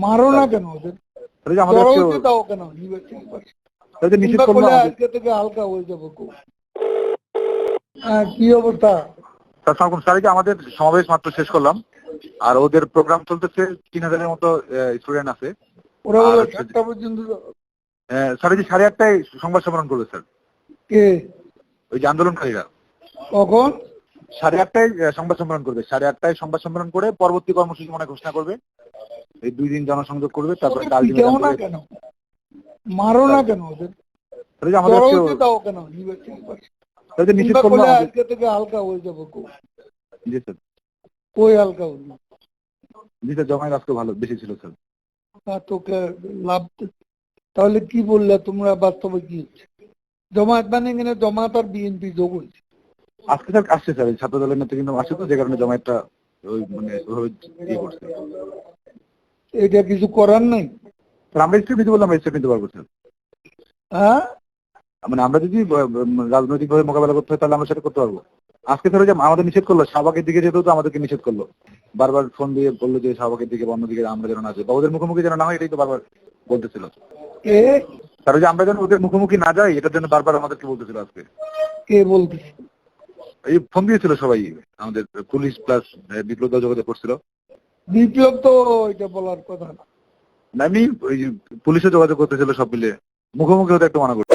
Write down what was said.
মারো না কেন ওদের? তাহলে যে আমাদের জড়ো আজকে হইতে দাও কেন ইউনিভার্সিটি পাশে? তাহলে যে নিষেধ কিংবা করলো করলে আমাদের। আজকে থেকে হালকা হয়ে যাবো খুব। কি অবস্থা? স্যার যে আমাদের সমাবেশ মাত্র শেষ করলাম, আর ওদের প্রোগ্রাম চলতেছে 3000-এর মতো স্টুডেন্ট আছে। ওরা আর বলে হচ্ছে 7টা পর্যন্ত। স্যার যে 8:30টায় সংবাদ সম্মেলন করবে স্যার, কে? ওই যে আন্দোলনকারীরা কখন? 8:30টায় সংবাদ সম্মেলন করবে। 8:30টায় সংবাদ সম্মেলন করে পরবর্তী কর্মসূচি মনে ঘোষণা করবে। এই 2 দিন জনসংযোগ করবে, তারপরে ওদের একটা আলটিমেটাম পিটাও না দেবে। কেন? মারো না কেন ওদের? তাহলে যে আমাদের জড়ো আজকে হইতে দাও কেন ইউনিভার্সিটি পাশে? তাহলে যে নিষেধ কিংবা করলো করলে আমাদের। আজকে থেকে হালকা হয়ে যাবো খুব। জি স্যার। কই হালকা হইল? জি স্যার, জমায়েত আজকে ভালো বেশি ছিল স্যার। তোকে লাভ। তাহলে কি বললে তোমরা, বাস্তবে কি হচ্ছে? জমায়েত মানে এখানে জমায়েত আর বিএনপি যোগ হয়েছে? আজকে স্যার আসছে স্যার, এই ছাত্র দলের নেতা কিন্তু আসছে, তো যে কারণে জমায়েতটা ওই মানে ওইভাবে ইয়ে করছে। এটা কিছু করার নাই? স্যার আমরা স্টেপ নিতে বললাম, আমরা স্টেপ নিতে পারবো স্যার। হ্যাঁ, মানে আমরা যদি রাজনৈতিক ভাবে মোকাবেলা করতে হয় তাহলে আমরা সেটা করতে পারবো। আজকে স্যার যে আমাদের নিষেধ করলো, শাহবাগের দিকে যেতেও তো আমাদেরকে নিষেধ করলো। বারবার ফোন দিয়ে বললো যে শাহবাগের দিকে বা অন্যদিকে আমরা যেন না যাই, বা ওদের মুখোমুখি যেন না হয়, এটাই তো বারবার বলতেছিল। কে তার যে আমরা যেন ওদের মুখোমুখি না যাই, এটার জন্য বারবার আমাদেরকে বলতেছিল আজকে। কে বলতেছে? এই ফোন দিয়েছিল সবাই, আমাদের পুলিশ প্লাস বিপ্লব দল যোগাযোগ করছিল। বিপ্লব তো এটা বলার কথা না। আমি ওই পুলিশে যোগাযোগ করতেছিল, সব মিলে মুখোমুখি হতে একটু মানা করছি।